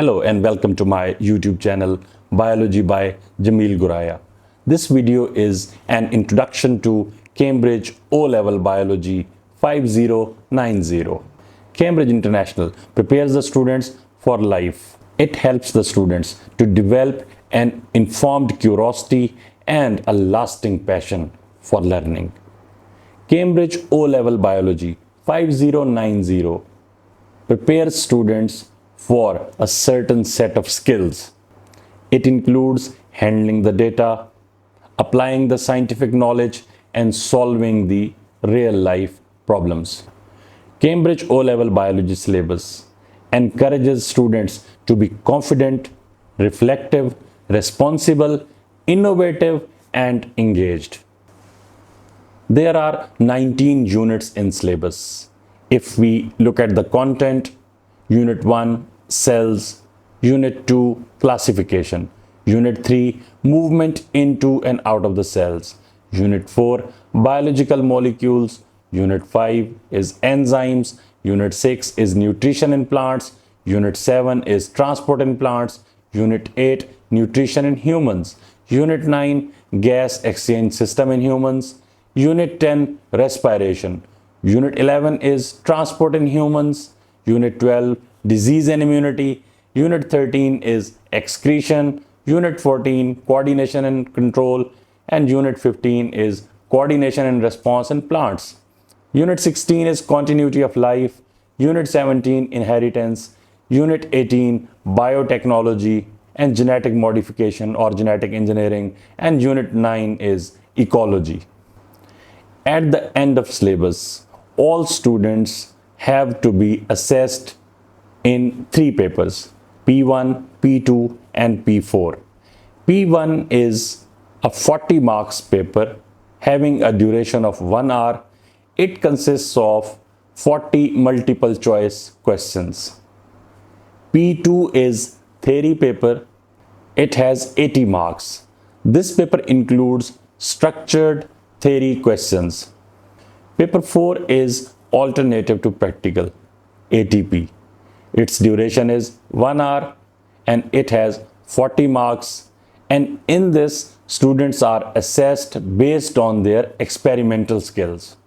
Hello and welcome to my YouTube channel Biology by Jamil Goraya. This video is an introduction to Cambridge O-Level Biology 5090. Cambridge International prepares the students for life. It helps the students to develop an informed curiosity and a lasting passion for learning. Cambridge O-Level Biology 5090 prepares students for a certain set of skills. It includes handling the data, applying the scientific knowledge, and solving the real life problems. Cambridge O-Level Biology syllabus encourages students to be confident, reflective, responsible, innovative, and engaged. There are 19 units in syllabus. If we look at the content, Unit 1, cells, Unit 2, classification, Unit 3, movement into and out of the cells, Unit 4, biological molecules, Unit 5 is enzymes, Unit 6 is nutrition in plants, Unit 7 is transport in plants, Unit 8, nutrition in humans, Unit 9, gas exchange system in humans, Unit 10, respiration, Unit 11 is transport in humans, Unit 12, disease and immunity, Unit 13 is excretion, Unit 14, coordination and control, and Unit 15 is coordination and response in plants. Unit 16 is continuity of life, Unit 17, inheritance, Unit 18, biotechnology and genetic modification or genetic engineering, and Unit 9 is ecology. At the end of syllabus, all students have to be assessed in 3 papers, P1, P2 and P4. P1 is a 40 marks paper having a duration of 1 hour. It consists of 40 multiple choice questions. P2 is theory paper. It has 80 marks. This paper includes structured theory questions. Paper 4 is alternative to practical, ATP. Its duration is 1 hour and it has 40 marks, and in this students are assessed based on their experimental skills.